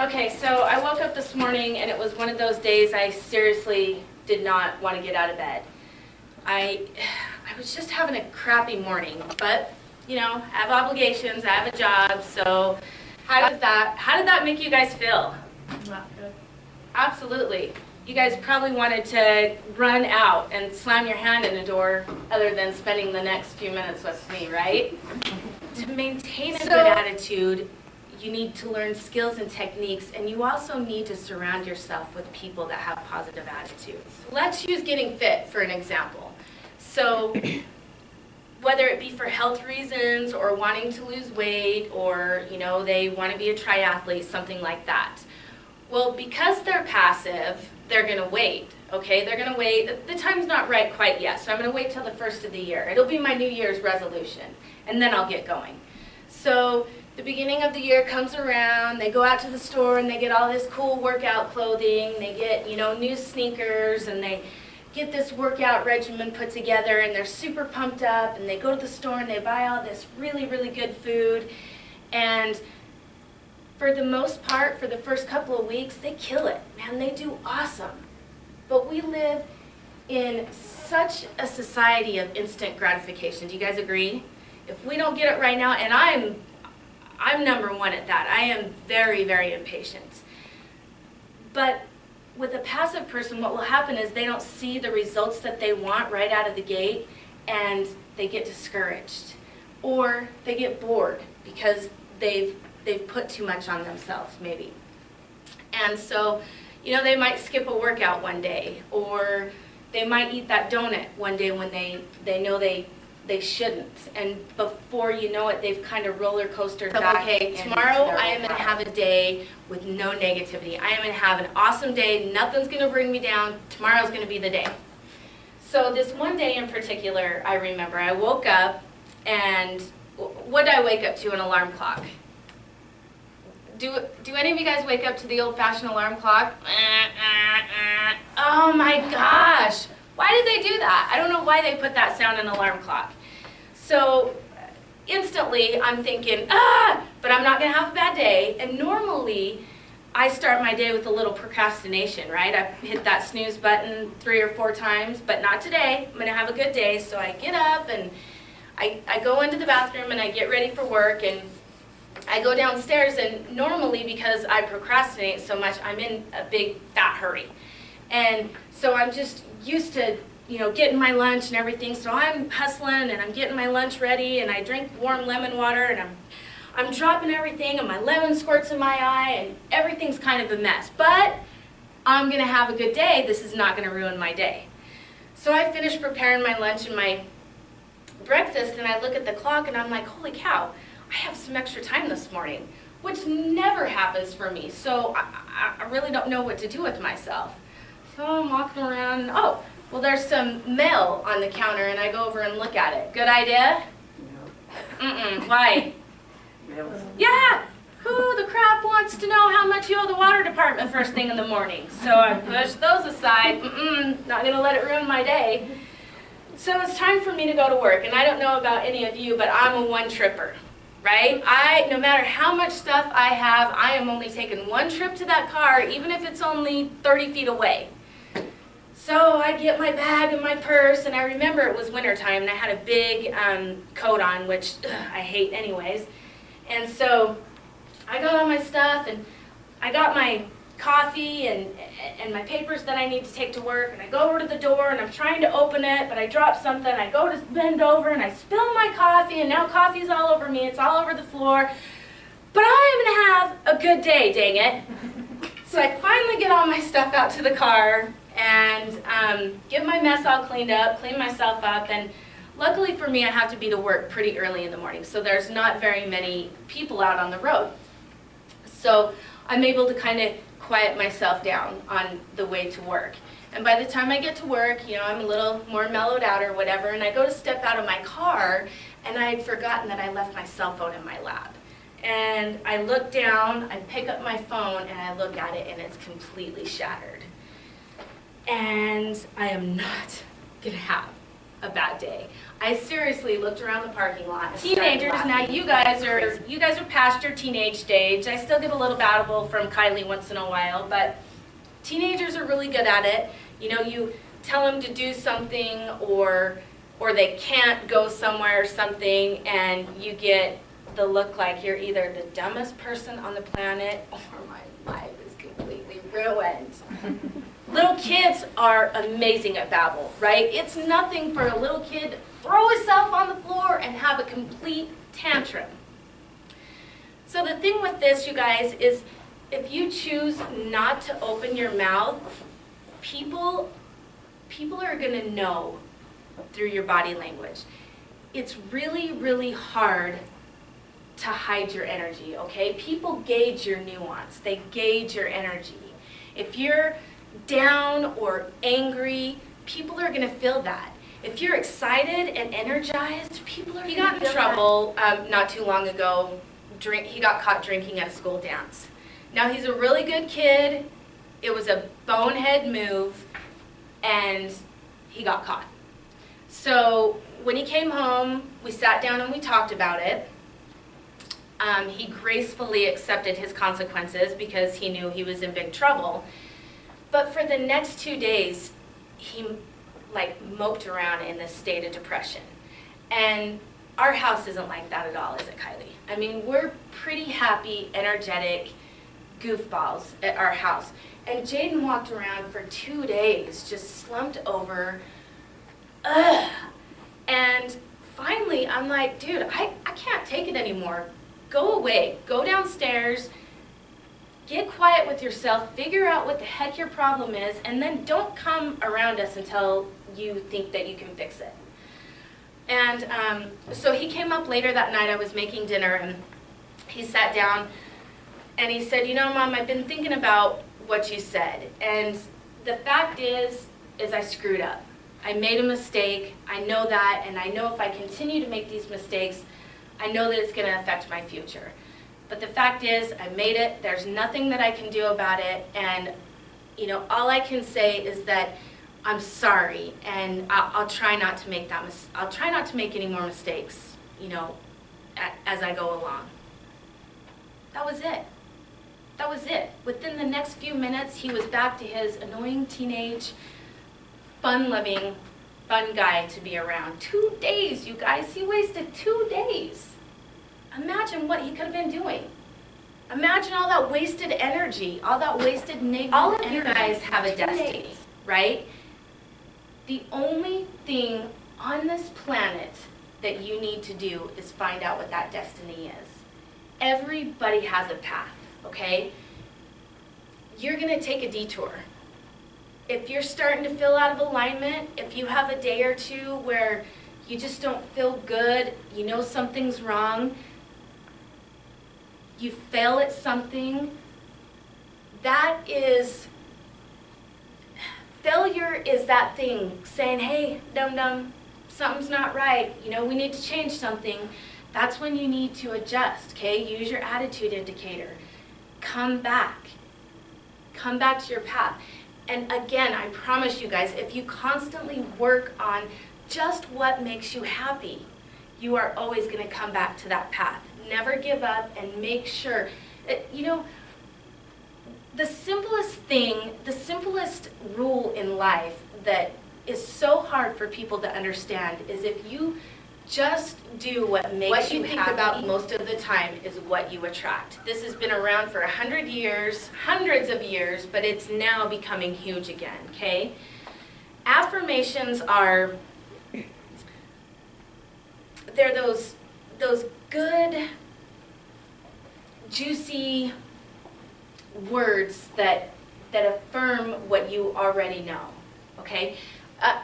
Okay, so I woke up this morning and it was one of those days I seriously did not want to get out of bed. I was just having a crappy morning, but you know, I have obligations, I have a job, so how did that make you guys feel? Not good. Absolutely. You guys probably wanted to run out and slam your hand in the door other than spending the next few minutes with me, right? To maintain a good attitude, you need to learn skills and techniques, and you also need to surround yourself with people that have positive attitudes. Let's use getting fit for an example. So whether it be for health reasons or wanting to lose weight, or you know, they want to be a triathlete, something like that. Well, because they're passive, they're going to wait, okay? They're going to wait. The time's not right quite yet, so I'm going to wait till the first of the year. It'll be my New Year's resolution, and then I'll get going. So the beginning of the year comes around, they go out to the store and they get all this cool workout clothing, they get, you know, new sneakers, and they get this workout regimen put together, and they're super pumped up, and they go to the store and they buy all this really, really good food, and for the most part, for the first couple of weeks, they kill it. Man, they do awesome. But we live in such a society of instant gratification. Do you guys agree? If we don't get it right now, and I'm number one at that. I am very, very impatient. But with a passive person, what will happen is they don't see the results that they want right out of the gate, and they get discouraged. Or they get bored because they've put too much on themselves, maybe. And so, you know, they might skip a workout one day, or they might eat that donut one day when they know they shouldn't. And before you know it, they've kind of roller coastered back. Okay, tomorrow I am going to have a day with no negativity. I am going to have an awesome day. Nothing's going to bring me down. Tomorrow's going to be the day. So this one day in particular, I remember I woke up, and what did I wake up to? An alarm clock. Do any of you guys wake up to the old-fashioned alarm clock? Oh my gosh! Why did they do that? I don't know why they put that sound in an alarm clock. So instantly I'm thinking, but I'm not going to have a bad day. And normally I start my day with a little procrastination, right? I hit that snooze button 3 or 4 times, but not today. I'm going to have a good day. So I get up and I go into the bathroom and I get ready for work, and I go downstairs, and normally because I procrastinate so much, I'm in a big fat hurry. And so I'm just used to, you know, getting my lunch and everything, so I'm hustling and I'm getting my lunch ready, and I drink warm lemon water, and I'm dropping everything, and my lemon squirts in my eye, and everything's kind of a mess. But I'm going to have a good day. This is not going to ruin my day. So I finish preparing my lunch and my breakfast, and I look at the clock, and I'm like, holy cow, I have some extra time this morning, which never happens for me. So I really don't know what to do with myself. So I'm walking around, and oh, well, there's some mail on the counter, and I go over and look at it. Good idea? No. Why? Yeah. Who the crap wants to know how much you owe the water department first thing in the morning? So I push those aside. Not going to let it ruin my day. So it's time for me to go to work, and I don't know about any of you, but I'm a one-tripper. Right? No matter how much stuff I have, I am only taking one trip to that car, even if it's only 30 feet away. So I get my bag and my purse, and I remember it was wintertime, and I had a big coat on, which I hate anyways. And so I got all my stuff, and I got my coffee and my papers that I need to take to work, and I go over to the door, and I'm trying to open it, but I drop something. I go to bend over, and I spill my coffee, and now coffee's all over me. It's all over the floor. But I am going to have a good day, dang it. So I finally get all my stuff out to the car and get my mess all cleaned up, clean myself up, and luckily for me, I have to be to work pretty early in the morning, so there's not very many people out on the road. So I'm able to kind of quiet myself down on the way to work. And by the time I get to work, you know, I'm a little more mellowed out or whatever, and I go to step out of my car, and I had forgotten that I left my cell phone in my lap. And I look down, I pick up my phone, and I look at it, and it's completely shattered. And I am not going to have a bad day. I seriously looked around the parking lot. Teenagers, now you guys are past your teenage stage. I still get a little battle from Kylie once in a while, but teenagers are really good at it. You know, you tell them to do something or they can't go somewhere or something, and you get the look like you're either the dumbest person on the planet or my life is completely ruined. Little kids are amazing at babble, right? It's nothing for a little kid to throw himself on the floor and have a complete tantrum. So the thing with this, you guys, is if you choose not to open your mouth, people are going to know through your body language. It's really, really hard to hide your energy, okay? People gauge your nuance. They gauge your energy. If you're down or angry, people are going to feel that. If you're excited and energized, people are going to feel that. He got in trouble not too long ago. He got caught drinking at a school dance. Now, he's a really good kid. It was a bonehead move, and he got caught. So when he came home, we sat down and we talked about it. He gracefully accepted his consequences because he knew he was in big trouble. But for the next 2 days, he moped around in this state of depression. And our house isn't like that at all, is it, Kylie? I mean, we're pretty happy, energetic goofballs at our house. And Jaden walked around for 2 days, just slumped over. Ugh. And finally, I'm like, dude, I can't take it anymore. Go away. Go downstairs. Get quiet with yourself, figure out what the heck your problem is, and then don't come around us until you think that you can fix it. And so he came up later that night. I was making dinner, and he sat down, and he said, you know, Mom, I've been thinking about what you said, and the fact is I screwed up. I made a mistake. I know that, and I know if I continue to make these mistakes, I know that it's going to affect my future. But the fact is, I made it. There's nothing that I can do about it. And, you know, all I can say is that I'm sorry, and I'll try not to make I'll try not to make any more mistakes, you know, as I go along. That was it. That was it. Within the next few minutes, he was back to his annoying teenage, fun-loving, fun guy to be around. 2 days, you guys. He wasted 2 days. Imagine what he could have been doing. Imagine all that wasted energy, all that wasted negative energy. All of you guys have a destiny, right? The only thing on this planet that you need to do is find out what that destiny is. Everybody has a path, okay? You're going to take a detour. If you're starting to feel out of alignment, if you have a day or two where you just don't feel good, you know something's wrong, you fail at something, failure is that thing saying, hey, dum-dum, something's not right, you know, we need to change something. That's when you need to adjust, okay? Use your attitude indicator. Come back to your path. And again, I promise you guys, if you constantly work on just what makes you happy, you are always going to come back to that path. Never give up, and make sure, you know, the simplest rule in life that is so hard for people to understand is if you just do what makes you happy, about most of the time is what you attract. This has been around for 100 years, hundreds of years, but it's now becoming huge again, okay? Affirmations they're those good, juicy words that affirm what you already know, okay?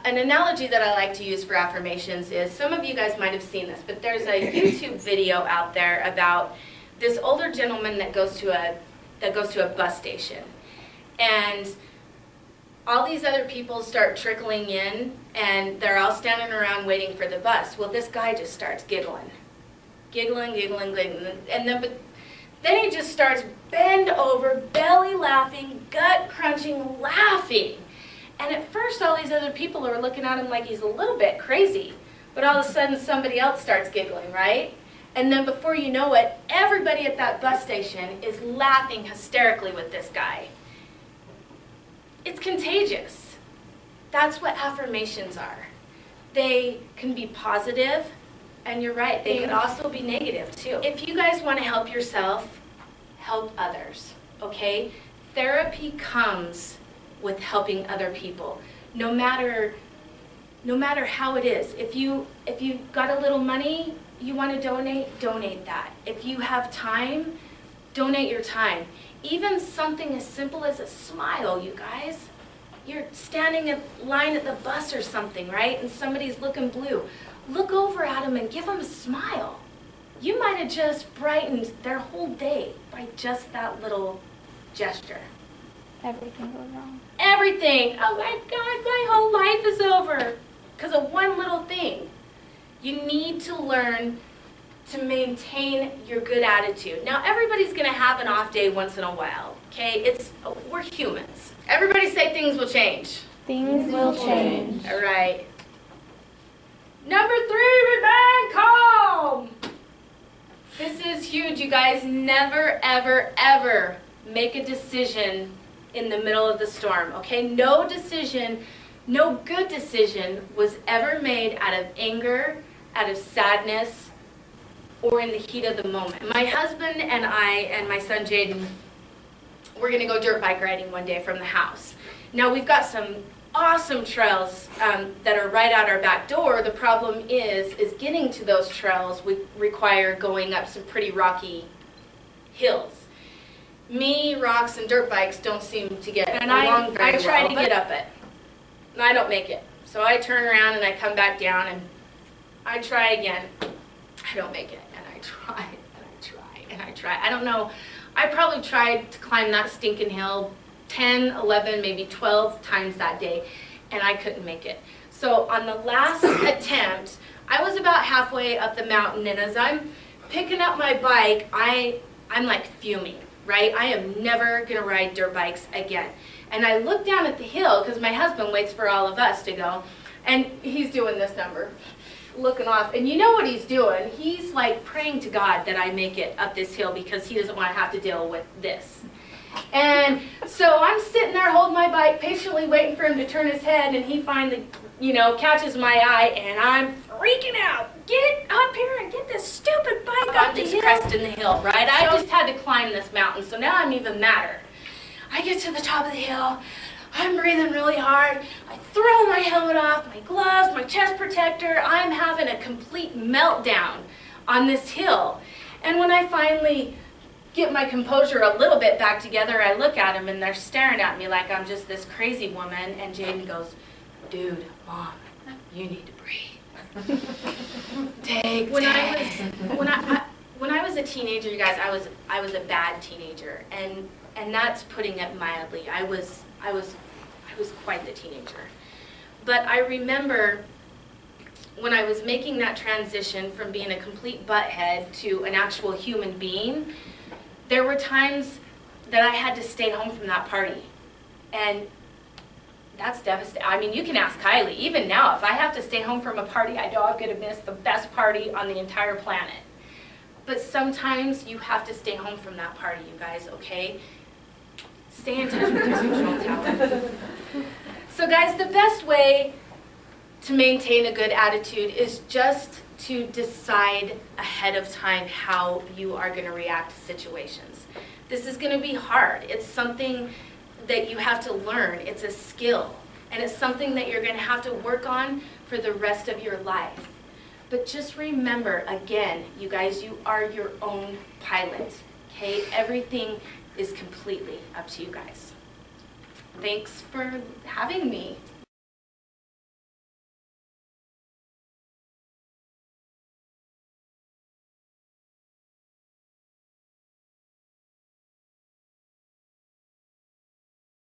An analogy that I like to use for affirmations is, some of you guys might have seen this, but there's a YouTube video out there about this older gentleman that goes to a bus station, and all these other people start trickling in, and they're all standing around waiting for the bus. Well, this guy just starts giggling, and then he just starts bend over, belly laughing, gut crunching, laughing. And at first, all these other people are looking at him like he's a little bit crazy. But all of a sudden, somebody else starts giggling, right? And then before you know it, everybody at that bus station is laughing hysterically with this guy. It's contagious. That's what affirmations are. They can be positive, and you're right, they can also be negative too. If you guys want to help yourself, help others, okay? Therapy comes with helping other people, no matter how it is. If you've got a little money you want to donate that. If you have time, donate your time. Even something as simple as a smile, you guys. You're standing in line at the bus or something, right? And somebody's looking blue. Look over at them and give them a smile. You might have just brightened their whole day by just that little gesture. Everything goes wrong. Everything. Oh my God, my whole life is over because of one little thing. You need to learn to maintain your good attitude. Now, everybody's going to have an off day once in a while, okay? We're humans. Everybody say things will change. Things will change. All right. Number 3, remain calm. This is huge, you guys. Never, ever, ever make a decision in the middle of the storm, okay? No decision, no good decision was ever made out of anger, out of sadness, or in the heat of the moment. My husband and I and my son Jaden, we're gonna go dirt bike riding one day from the house. Now we've got some awesome trails that are right out our back door. The problem is getting to those trails we require going up some pretty rocky hills. Me, rocks, and dirt bikes don't seem to get along very well. I try to get up it, and I don't make it. So I turn around and I come back down and I try again. I don't make it, and I try, and I try, and I try. I don't know. I probably tried to climb that stinking hill 10, 11, maybe 12 times that day, and I couldn't make it. So on the last attempt, I was about halfway up the mountain, and as I'm picking up my bike, I'm like fuming, right? I am never going to ride dirt bikes again. And I look down at the hill, because my husband waits for all of us to go, and he's doing this number, looking off. And you know what he's doing? He's like praying to God that I make it up this hill because he doesn't want to have to deal with this. And so I'm sitting there holding my bike, patiently waiting for him to turn his head, and he finally, catches my eye, and I'm freaking out. Get up here and get this stupid bike up the hill. I'm just cresting the hill, right? I just had to climb this mountain, so now I'm even madder. I get to the top of the hill. I'm breathing really hard. I throw my helmet off, my gloves, my chest protector. I'm having a complete meltdown on this hill. And when I finally get my composure a little bit back together, I look at them and they're staring at me like I'm just this crazy woman. And Jaden goes, "Dude, Mom, you need to breathe." When I was a teenager, you guys, I was a bad teenager, and that's putting it mildly. I was quite the teenager. But I remember when I was making that transition from being a complete butthead to an actual human being, there were times that I had to stay home from that party. And that's devastating. I mean, you can ask Kylie. Even now, if I have to stay home from a party, I know I'm going to miss the best party on the entire planet. But sometimes you have to stay home from that party, you guys, okay? Stay in touch with your control tower. So guys, the best way to maintain a good attitude is just to decide ahead of time how you are going to react to situations. This is going to be hard. It's something that you have to learn. It's a skill. And it's something that you're going to have to work on for the rest of your life. But just remember, again, you guys, you are your own pilot. Okay? Everything is completely up to you guys. Thanks for having me.